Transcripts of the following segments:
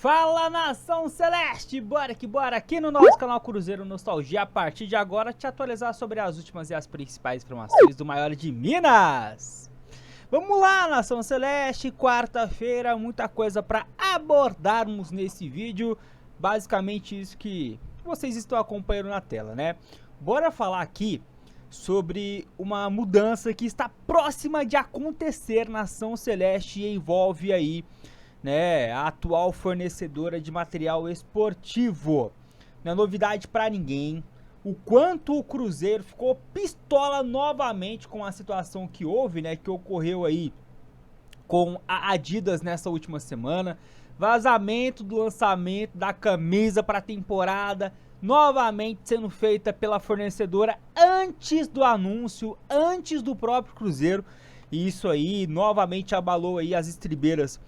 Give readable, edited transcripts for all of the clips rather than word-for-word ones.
Fala, nação celeste, bora que bora aqui no nosso canal Cruzeiro Nostalgia. A partir de agora te atualizar sobre as últimas e as principais informações do maior de Minas. Vamos lá, nação celeste, quarta-feira, muita coisa para abordarmos nesse vídeo. Basicamente isso que vocês estão acompanhando na tela, né? Bora falar aqui sobre uma mudança que está próxima de acontecer na nação celeste e envolve aí, né, a atual fornecedora de material esportivo. Não é novidade para ninguém o quanto o Cruzeiro ficou pistola novamente com a situação que houve, né, que ocorreu aí com a Adidas nessa última semana. Vazamento do lançamento da camisa para a temporada, novamente sendo feita pela fornecedora antes do anúncio, antes do próprio Cruzeiro. E isso aí novamente abalou aí as estribeiras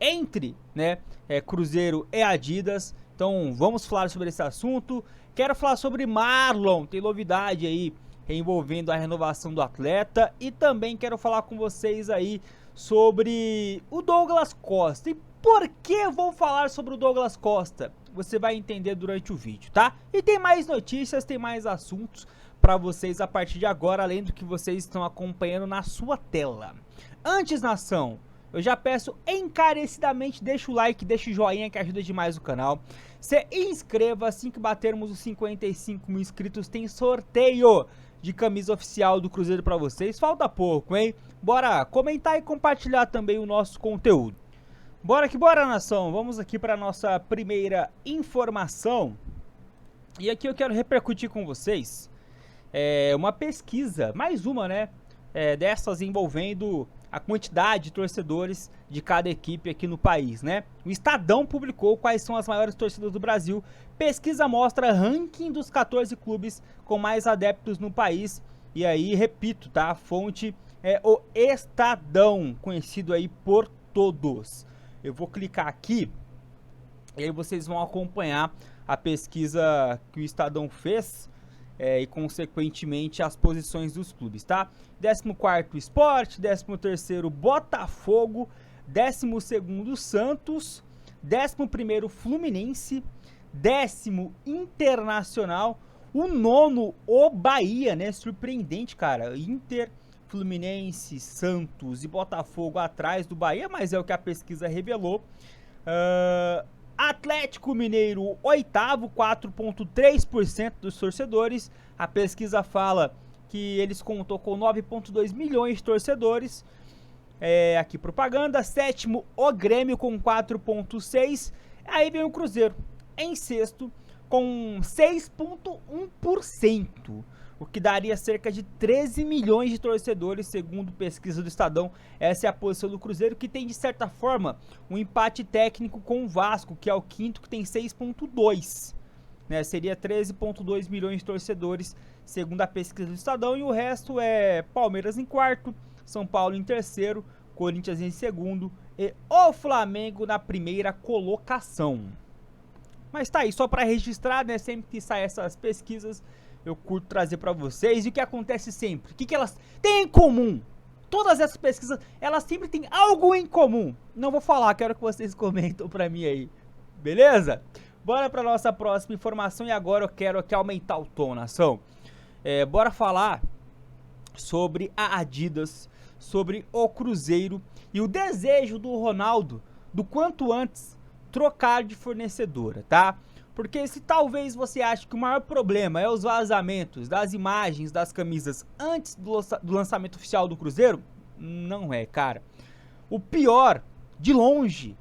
entre, né, Cruzeiro e Adidas. Então vamos falar sobre esse assunto. Quero falar sobre Marlon, tem novidade aí envolvendo a renovação do atleta. E também quero falar com vocês aí sobre o Douglas Costa. E por que eu vou falar sobre o Douglas Costa? Você vai entender durante o vídeo, tá? E tem mais notícias, tem mais assuntos para vocês a partir de agora, além do que vocês estão acompanhando na sua tela. Antes, nação, eu já peço encarecidamente, deixa o like, deixa o joinha que ajuda demais o canal. Se inscreva, assim que batermos os 55 mil inscritos, tem sorteio de camisa oficial do Cruzeiro pra vocês. Falta pouco, hein? Bora comentar e compartilhar também o nosso conteúdo. Bora que bora, nação. Vamos aqui para nossa primeira informação. E aqui eu quero repercutir com vocês uma pesquisa, mais uma, né? Dessas envolvendo a quantidade de torcedores de cada equipe aqui no país, né? O Estadão publicou quais são as maiores torcidas do Brasil. Pesquisa mostra ranking dos 14 clubes com mais adeptos no país. E aí, repito, tá? A fonte é o Estadão, conhecido aí por todos. Eu vou clicar aqui e aí vocês vão acompanhar a pesquisa que o Estadão fez. E consequentemente as posições dos clubes, tá? 14º Sport, 13º Botafogo, 12º Santos, 11º Fluminense, 10º Internacional, o 9º o Bahia, né? Surpreendente, cara. Inter, Fluminense, Santos e Botafogo atrás do Bahia, mas é o que a pesquisa revelou. Atlético Mineiro, 8º, 4,3% dos torcedores. A pesquisa fala que eles contou com 9,2 milhões de torcedores. Aqui propaganda. 7º, o Grêmio, com 4,6%. Aí vem o Cruzeiro em 6º, com 6,1%. O que daria cerca de 13 milhões de torcedores, segundo pesquisa do Estadão. Essa é a posição do Cruzeiro, que tem, de certa forma, um empate técnico com o Vasco, que é o 5º, que tem 6,2%. Né? Seria 13,2 milhões de torcedores, segundo a pesquisa do Estadão. E o resto é Palmeiras em 4º, São Paulo em 3º, Corinthians em 2º e o Flamengo na primeira colocação. Mas tá aí, só para registrar, né? Sempre que saem essas pesquisas, eu curto trazer para vocês. E o que acontece sempre? O que elas têm em comum? Todas essas pesquisas, elas sempre têm algo em comum. Não vou falar, quero que vocês comentem para mim aí. Beleza? Bora para nossa próxima informação. E agora eu quero aqui aumentar o tom, nação. Bora falar sobre a Adidas, sobre o Cruzeiro e o desejo do Ronaldo, do quanto antes, trocar de fornecedora, tá? Porque se talvez você ache que o maior problema é os vazamentos das imagens das camisas antes do lançamento oficial do Cruzeiro, não é, cara. O pior, de longe,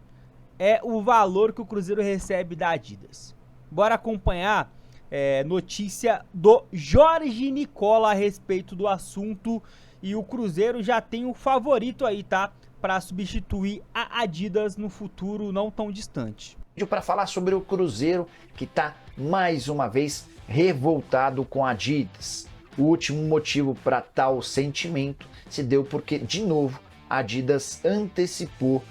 é o valor que o Cruzeiro recebe da Adidas. Bora acompanhar notícia do Jorge Nicola a respeito do assunto. E o Cruzeiro já tem um favorito aí, tá? Para substituir a Adidas no futuro não tão distante. Para falar sobre o Cruzeiro, que está mais uma vez revoltado com a Adidas. O último motivo para tal sentimento se deu porque, de novo, a Adidas antecipou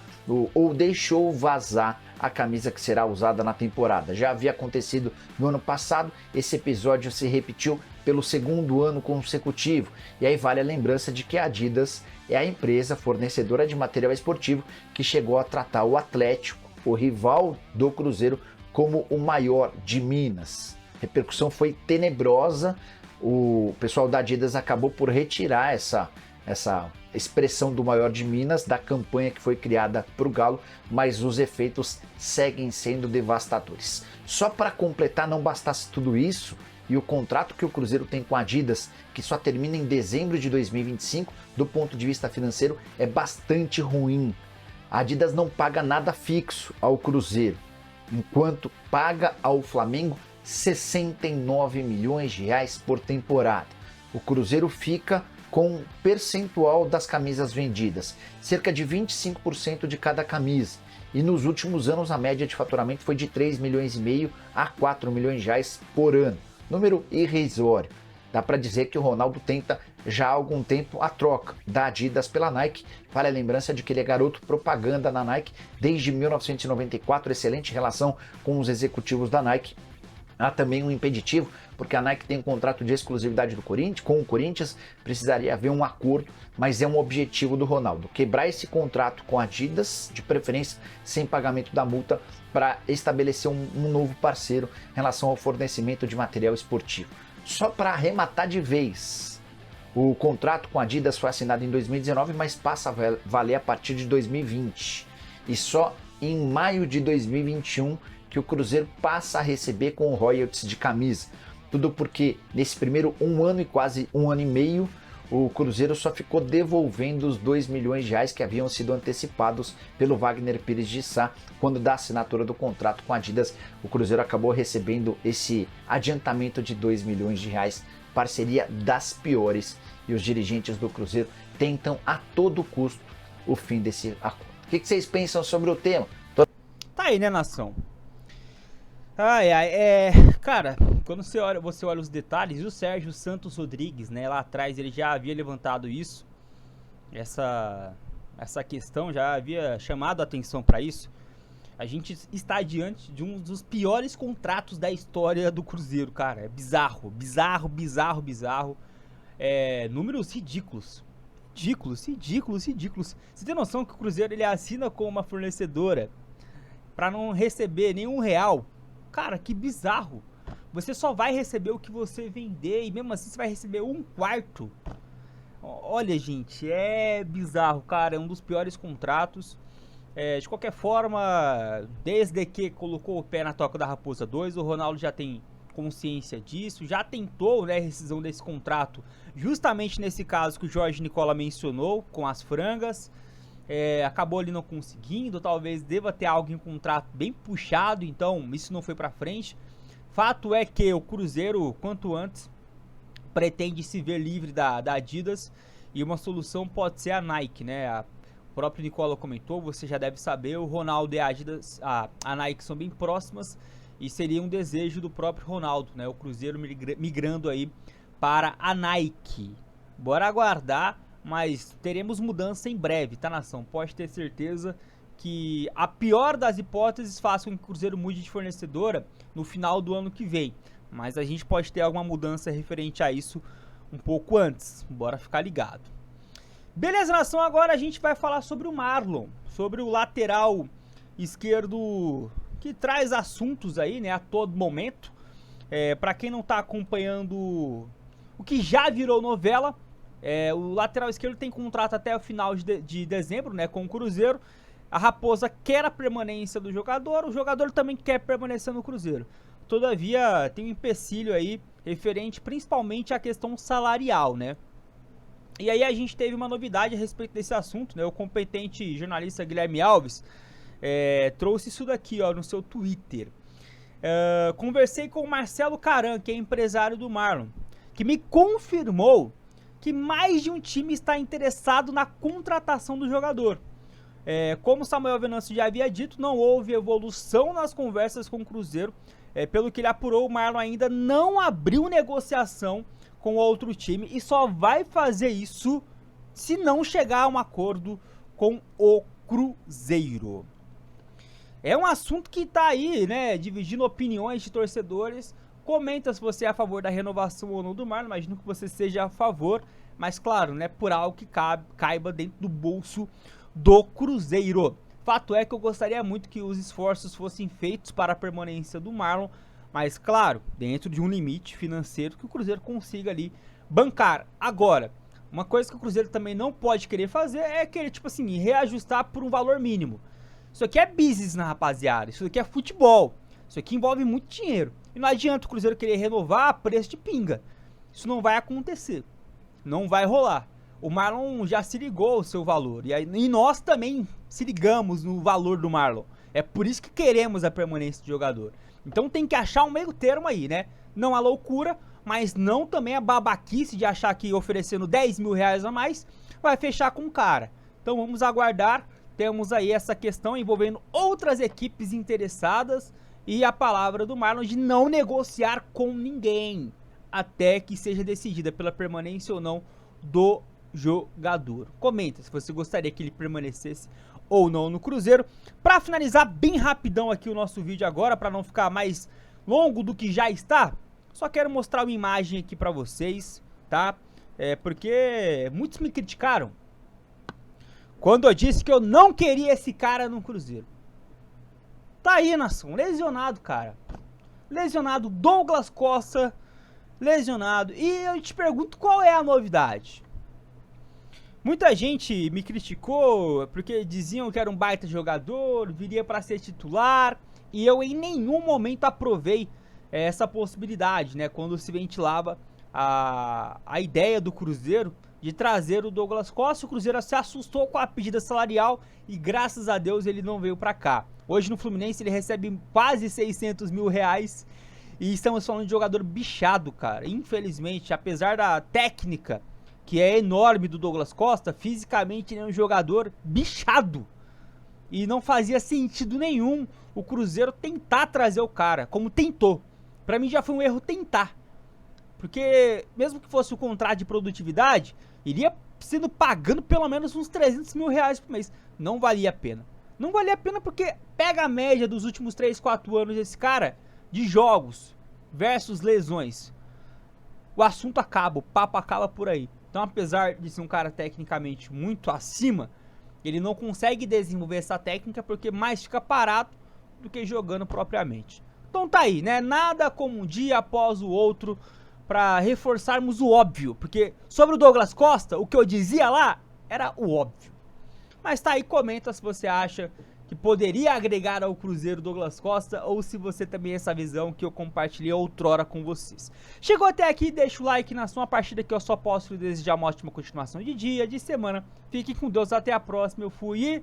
ou deixou vazar a camisa que será usada na temporada. Já havia acontecido no ano passado, esse episódio se repetiu pelo 2º ano consecutivo. E aí vale a lembrança de que a Adidas é a empresa fornecedora de material esportivo que chegou a tratar o Atlético o rival do Cruzeiro como o maior de Minas. A repercussão foi tenebrosa, o pessoal da Adidas acabou por retirar essa expressão do maior de Minas da campanha que foi criada para o Galo, mas os efeitos seguem sendo devastadores. Só para completar, não bastasse tudo isso, e o contrato que o Cruzeiro tem com a Adidas, que só termina em dezembro de 2025, do ponto de vista financeiro, é bastante ruim. A Adidas não paga nada fixo ao Cruzeiro, enquanto paga ao Flamengo 69 milhões de reais por temporada. O Cruzeiro fica com um percentual das camisas vendidas, cerca de 25% de cada camisa. E nos últimos anos a média de faturamento foi de 3,5 milhões a 4 milhões de reais por ano. Número irrisório. Dá para dizer que o Ronaldo tenta já há algum tempo a troca da Adidas pela Nike. Vale a lembrança de que ele é garoto propaganda na Nike desde 1994, excelente relação com os executivos da Nike. Há também um impeditivo, porque a Nike tem um contrato de exclusividade com o Corinthians, precisaria haver um acordo, mas é um objetivo do Ronaldo, quebrar esse contrato com a Adidas, de preferência sem pagamento da multa, para estabelecer um novo parceiro em relação ao fornecimento de material esportivo. Só para arrematar de vez, o contrato com a Adidas foi assinado em 2019, mas passa a valer a partir de 2020, e só em maio de 2021 que o Cruzeiro passa a receber com royalties de camisa. Tudo porque nesse primeiro um ano e quase um ano e meio, o Cruzeiro só ficou devolvendo os 2 milhões de reais que haviam sido antecipados pelo Wagner Pires de Sá. Quando da assinatura do contrato com a Adidas, o Cruzeiro acabou recebendo esse adiantamento de 2 milhões de reais, parceria das piores, e os dirigentes do Cruzeiro tentam a todo custo o fim desse acordo. O que vocês pensam sobre o tema? Tá aí, né, nação? Cara, quando você olha os detalhes, e o Sérgio Santos Rodrigues, né, lá atrás ele já havia levantado isso, essa questão, já havia chamado a atenção para isso. A gente está diante de um dos piores contratos da história do Cruzeiro, cara. É bizarro. Números ridículos. Ridículos. Você tem noção que o Cruzeiro ele assina com uma fornecedora para não receber nenhum real? Cara, que bizarro. Você só vai receber o que você vender e mesmo assim você vai receber um quarto. Olha, gente, é bizarro, cara. É um dos piores contratos. De qualquer forma, desde que colocou o pé na toca da Raposa 2, o Ronaldo já tem consciência disso. Já tentou, né, a rescisão desse contrato, justamente nesse caso que o Jorge Nicola mencionou, com as frangas. Acabou ali não conseguindo, talvez deva ter algo em contrato bem puxado, então isso não foi pra frente. Fato é que o Cruzeiro, quanto antes, pretende se ver livre da Adidas, e uma solução pode ser a Nike, né? O próprio Nicola comentou, você já deve saber, o Ronaldo e a Adidas, a Nike são bem próximas, e seria um desejo do próprio Ronaldo, né? O Cruzeiro migrando aí para a Nike. Bora aguardar. Mas teremos mudança em breve, tá, nação? Pode ter certeza que a pior das hipóteses faça com que o Cruzeiro mude de fornecedora no final do ano que vem. Mas a gente pode ter alguma mudança referente a isso um pouco antes. Bora ficar ligado. Beleza, nação? Agora a gente vai falar sobre o Marlon, sobre o lateral esquerdo que traz assuntos aí, né, a todo momento. Pra quem não tá acompanhando o que já virou novela, o lateral esquerdo tem contrato até o final de dezembro, né, com o Cruzeiro. A Raposa quer a permanência do jogador, o jogador também quer permanecer no Cruzeiro. Todavia, tem um empecilho aí, referente principalmente à questão salarial, né. E aí a gente teve uma novidade a respeito desse assunto, né, o competente jornalista Guilherme Alves trouxe isso daqui, ó, no seu Twitter. Conversei com o Marcelo Caran, que é empresário do Marlon, que me confirmou que mais de um time está interessado na contratação do jogador. Como Samuel Venâncio já havia dito, não houve evolução nas conversas com o Cruzeiro. Pelo que ele apurou, o Marlon ainda não abriu negociação com outro time e só vai fazer isso se não chegar a um acordo com o Cruzeiro. É um assunto que está aí, né, dividindo opiniões de torcedores. Comenta se você é a favor da renovação ou não do Marlon. Imagino que você seja a favor, mas claro, né, por algo que caiba dentro do bolso do Cruzeiro. Fato é que eu gostaria muito que os esforços fossem feitos para a permanência do Marlon, mas claro, dentro de um limite financeiro que o Cruzeiro consiga ali bancar. Agora, uma coisa que o Cruzeiro também não pode querer fazer é querer, tipo assim, reajustar por um valor mínimo. Isso aqui é business, né, rapaziada? Isso aqui é futebol. Isso aqui envolve muito dinheiro. E não adianta o Cruzeiro querer renovar a preço de pinga. Isso não vai acontecer. Não vai rolar. O Marlon já se ligou ao seu valor. E nós também se ligamos no valor do Marlon. É por isso que queremos a permanência do jogador. Então tem que achar um meio termo aí, né? Não a loucura, mas não também a babaquice de achar que oferecendo 10 mil reais a mais vai fechar com o cara. Então vamos aguardar. Temos aí essa questão envolvendo outras equipes interessadas e a palavra do Marlon de não negociar com ninguém até que seja decidida pela permanência ou não do jogador. Comenta se você gostaria que ele permanecesse ou não no Cruzeiro. Para finalizar bem rapidão aqui o nosso vídeo agora, para não ficar mais longo do que já está, só quero mostrar uma imagem aqui para vocês, tá? Porque muitos me criticaram quando eu disse que eu não queria esse cara no Cruzeiro. Tá aí, nação, lesionado, cara. Lesionado, Douglas Costa, lesionado. E eu te pergunto, qual é a novidade? Muita gente me criticou porque diziam que era um baita jogador, viria para ser titular, e eu em nenhum momento aprovei essa possibilidade, né? Quando se ventilava a ideia do Cruzeiro de trazer o Douglas Costa, o Cruzeiro se assustou com a pedida salarial e graças a Deus ele não veio para cá. Hoje no Fluminense ele recebe quase 600 mil reais e estamos falando de jogador bichado, cara. Infelizmente, apesar da técnica que é enorme do Douglas Costa, fisicamente ele é um jogador bichado. E não fazia sentido nenhum o Cruzeiro tentar trazer o cara, como tentou. Pra mim já foi um erro tentar. Porque mesmo que fosse o contrato de produtividade, iria sendo pagando pelo menos uns 300 mil reais por mês. Não valia a pena. Não valia a pena porque pega a média dos últimos 3, 4 anos desse cara de jogos versus lesões. O assunto acaba, o papo acaba por aí. Então, apesar de ser um cara tecnicamente muito acima, ele não consegue desenvolver essa técnica porque mais fica parado do que jogando propriamente. Então tá aí, né? Nada como um dia após o outro para reforçarmos o óbvio. Porque sobre o Douglas Costa, o que eu dizia lá era o óbvio. Mas tá aí, comenta se você acha que poderia agregar ao Cruzeiro Douglas Costa ou se você também tem essa visão que eu compartilhei outrora com vocês. Chegou até aqui, deixa o like na sua partida que eu só posso desejar uma ótima continuação de dia, de semana. Fique com Deus, até a próxima, eu fui e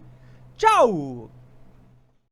tchau!